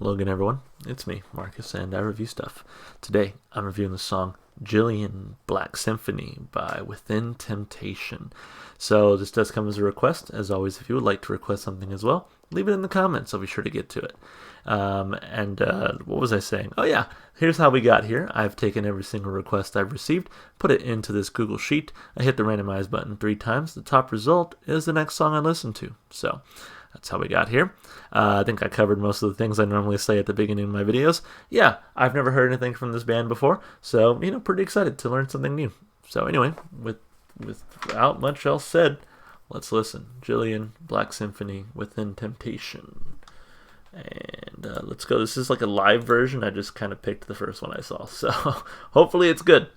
Hello again, everyone. It's me, Marcus, and I review stuff. Today, I'm reviewing the song Jillian Black Symphony by Within Temptation. So this does come as a request. As always, if you would like to request something as well, leave it in the comments. I'll be sure to get to it. What was I saying? Oh yeah, here's how we got here. I've taken every single request I've received, put it into this Google Sheet. I hit the randomize button 3 times. The top result is the next song I listen to. So that's how we got here. I think I covered most of the things I normally say at the beginning of my videos. Yeah, I've never heard anything from this band before, so, pretty excited to learn something new. So anyway, without much else said, let's listen. Jillian Black Symphony, Within Temptation. And let's go. This is like a live version. I just kind of picked the first one I saw, so hopefully it's good.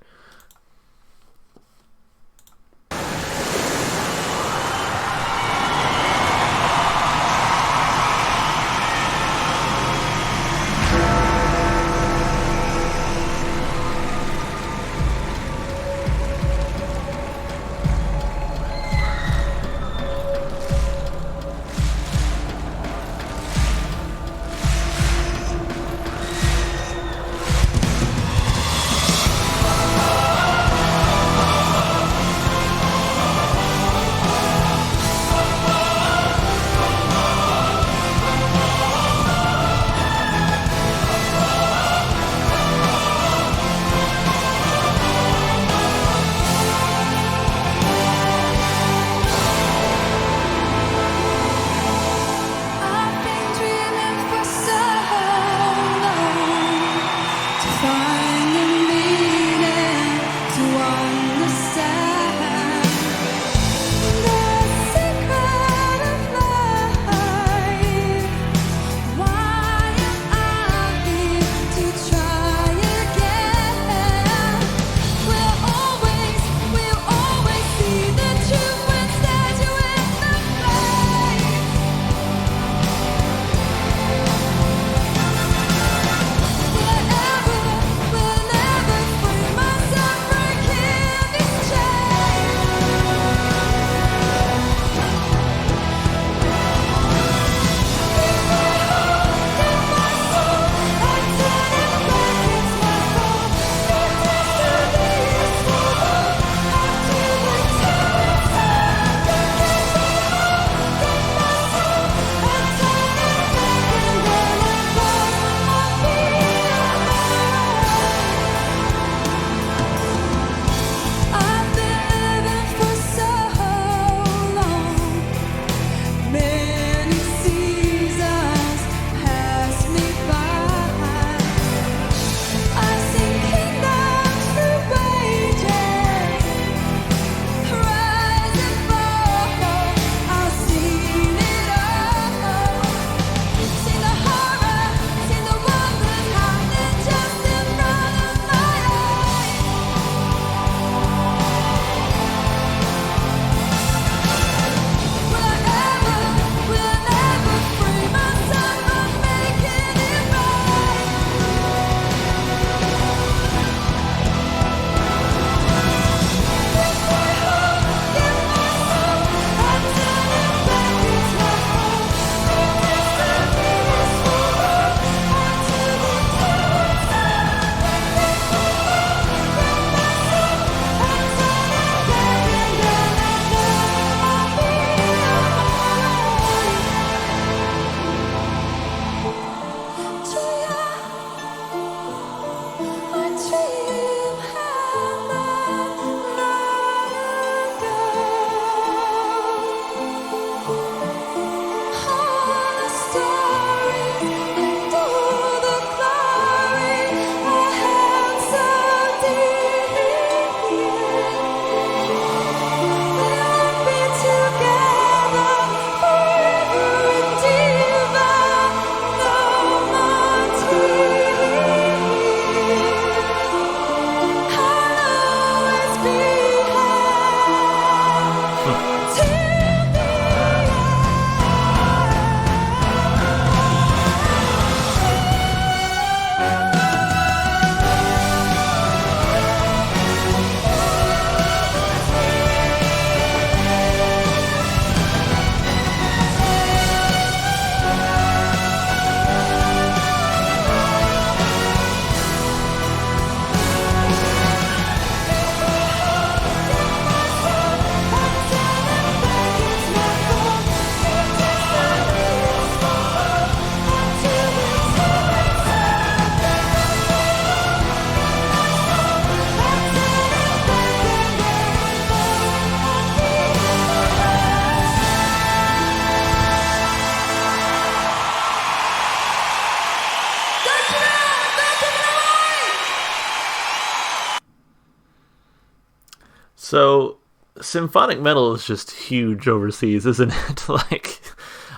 So, symphonic metal is just huge overseas, isn't it? Like,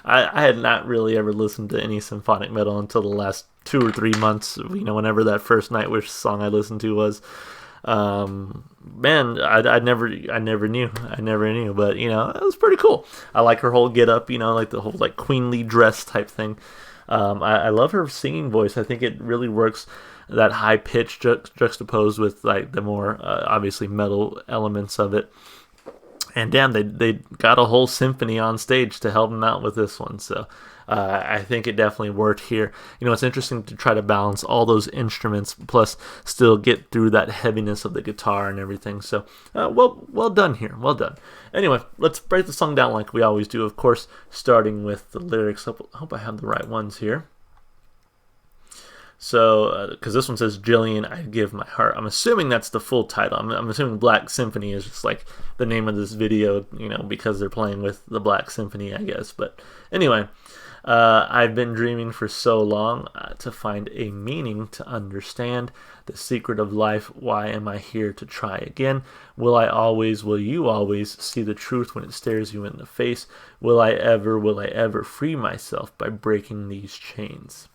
I had not really ever listened to any symphonic metal until the last 2 or 3 months. Whenever that first Nightwish song I listened to was. Man, I never knew, but it was pretty cool. I like her whole get up, like the whole like queenly dress type thing. I love her singing voice. I think it really works. That high pitch juxtaposed with like the more obviously metal elements of it. And damn, they got a whole symphony on stage to help them out with this one. So I think it definitely worked here. It's interesting to try to balance all those instruments, plus still get through that heaviness of the guitar and everything. So well done here. Well done. Anyway, let's break the song down like we always do. Of course, starting with the lyrics. I hope I have the right ones here. So, because this one says, Jillian, I give my heart. I'm assuming that's the full title. I'm assuming Black Symphony is just like the name of this video, because they're playing with the Black Symphony, I guess. But anyway, I've been dreaming for so long to find a meaning, to understand the secret of life. Why am I here to try again? Will you always see the truth when it stares you in the face? Will I ever free myself by breaking these chains?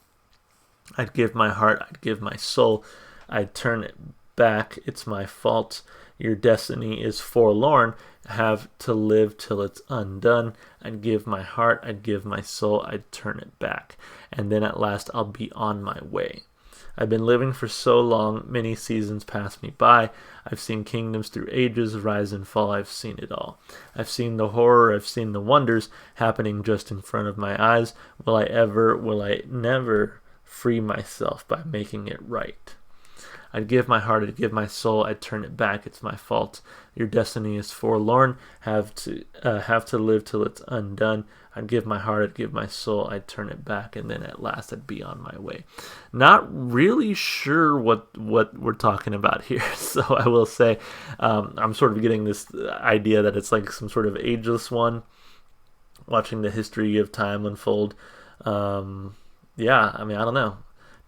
I'd give my heart, I'd give my soul, I'd turn it back, it's my fault. Your destiny is forlorn, have to live till it's undone. I'd give my heart, I'd give my soul, I'd turn it back. And then at last I'll be on my way. I've been living for so long, many seasons pass me by. I've seen kingdoms through ages rise and fall, I've seen it all. I've seen the horror, I've seen the wonders happening just in front of my eyes. Will I never free myself by making it right? I'd give my heart, I'd give my soul, I'd turn it back, it's my fault. Your destiny is forlorn, have to live till it's undone. I'd give my heart, I'd give my soul, I'd turn it back, and then at last I'd be on my way. Not really sure what we're talking about here, so I will say I'm sort of getting this idea that it's like some sort of ageless one, watching the history of time unfold. Yeah, I mean, I don't know.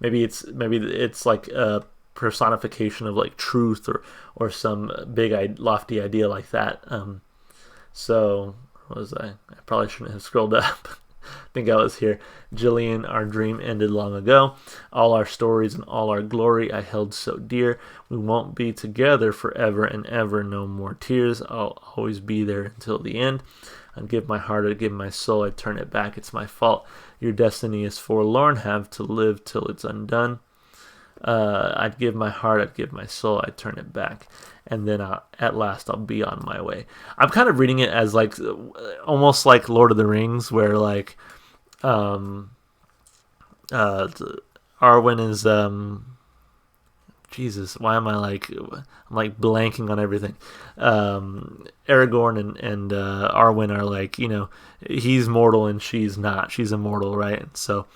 Maybe it's like a personification of like truth or some big lofty idea like that. So what was I probably shouldn't have scrolled up. I think I was here. Jillian, our dream ended long ago. All our stories and all our glory I held so dear. We won't be together forever and ever. No more tears. I'll always be there until the end. I'd give my heart, I'd give my soul, I'd turn it back, it's my fault. Your destiny is forlorn, have to live till it's undone. I'd give my heart, I'd give my soul, I'd turn it back. And then at last I'll be on my way. I'm kind of reading it as like almost like Lord of the Rings, where like Arwen is Jesus, why am I'm like blanking on everything. Aragorn and Arwen are like, he's mortal and she's not. She's immortal, right? And so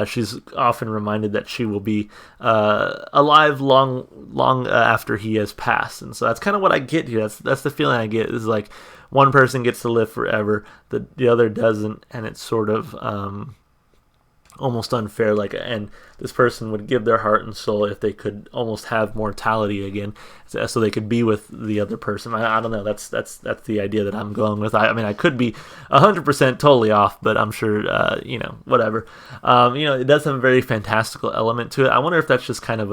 she's often reminded that she will be alive long after he has passed. And so that's kind of what I get here. That's the feeling I get. Is like one person gets to live forever, the other doesn't, and it's sort of almost unfair, and this person would give their heart and soul if they could almost have mortality again, so they could be with the other person. I don't know. That's the idea that I'm going with. I mean, I could be 100% totally off, but I'm sure whatever. It does have a very fantastical element to it. I wonder if that's just kind of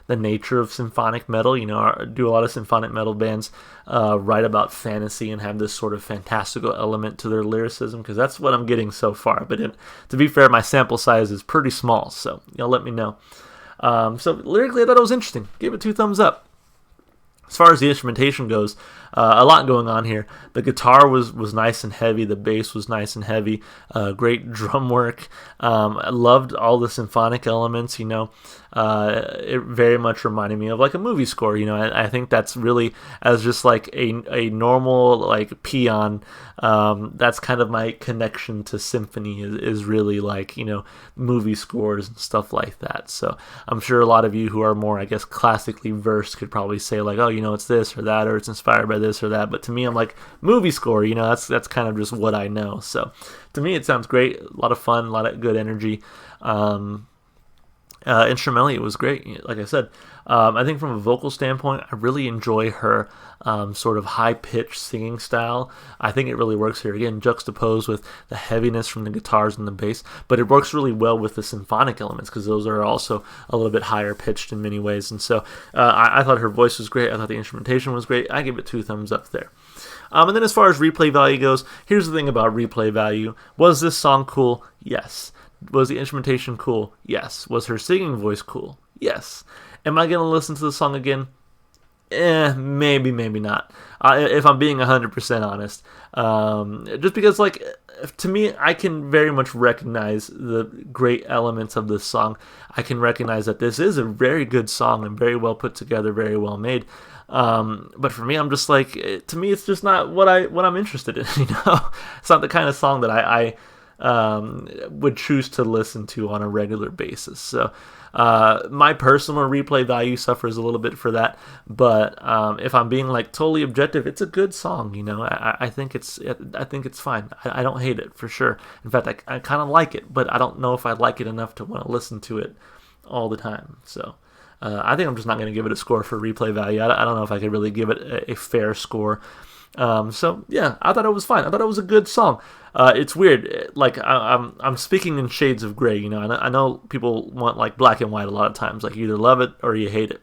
the nature of symphonic metal. Do a lot of symphonic metal bands write about fantasy and have this sort of fantastical element to their lyricism? Because that's what I'm getting so far. But to be fair, my sample size is pretty small, so let me know. So lyrically, I thought it was interesting. Gave it 2 thumbs up. As far as the instrumentation goes, a lot going on here. The guitar was nice and heavy. The bass was nice and heavy. Great drum work. I loved all the symphonic elements. It very much reminded me of like a movie score. I think that's really, as just like a normal like peon. That's kind of my connection to symphony is really like movie scores and stuff like that. So I'm sure a lot of you who are more, I guess, classically versed could probably say like, oh, it's this or that, or it's inspired by this or that. But to me, I'm like, movie score. That's kind of just what I know. So to me, it sounds great. A lot of fun, a lot of good energy. Instrumentally, it was great. Like I said, I think from a vocal standpoint, I really enjoy her sort of high-pitched singing style. I think it really works here. Again, juxtaposed with the heaviness from the guitars and the bass, but it works really well with the symphonic elements because those are also a little bit higher pitched in many ways. And so I thought her voice was great. I thought the instrumentation was great. I give it 2 thumbs up there. And then as far as replay value goes, here's the thing about replay value. Was this song cool? Yes. Was the instrumentation cool? Yes. Was her singing voice cool? Yes. Am I going to listen to the song again? Maybe, maybe not. If I'm being 100% honest. Just because, like, to me, I can very much recognize the great elements of this song. I can recognize that this is a very good song and very well put together, very well made. But for me, I'm just like, to me, it's just not what I'm interested in. It's not the kind of song that I would choose to listen to on a regular basis. So my personal replay value suffers a little bit for that, but if I'm being like totally objective, it's a good song. I think it's fine. I don't hate it for sure. In fact, I kind of like it, but I don't know if I like it enough to want to listen to it all the time. So I think I'm just not going to give it a score for replay value. I don't know if I could really give it a fair score. So yeah, I thought it was fine. I thought it was a good song. It's weird. Like I'm speaking in shades of gray. I know people want like black and white a lot of times. Like you either love it or you hate it.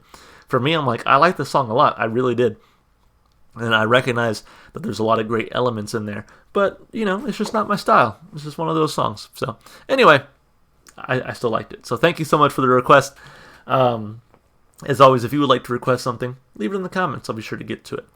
For me, I'm like I like the song a lot. I really did, and I recognize that there's a lot of great elements in there. But it's just not my style. It's just one of those songs. So anyway, I still liked it. So thank you so much for the request. As always, if you would like to request something, leave it in the comments. I'll be sure to get to it.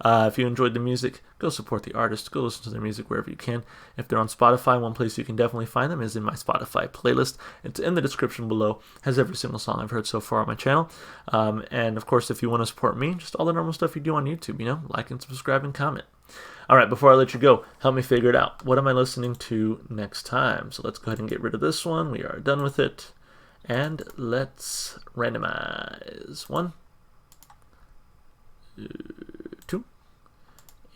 If you enjoyed the music, go support the artist. Go listen to their music wherever you can. If they're on Spotify, one place you can definitely find them is in my Spotify playlist. It's in the description below. It has every single song I've heard so far on my channel. And of course, if you want to support me, just all the normal stuff you do on YouTube. Like and subscribe and comment. All right, before I let you go, help me figure it out. What am I listening to next time? So let's go ahead and get rid of this one. We are done with it. And let's randomize 1, 2,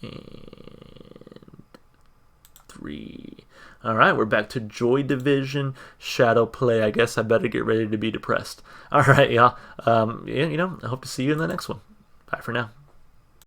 and 3. All right, we're back to Joy Division, Shadow Play. I guess I better get ready to be depressed. All right, y'all. I hope to see you in the next one. Bye for now.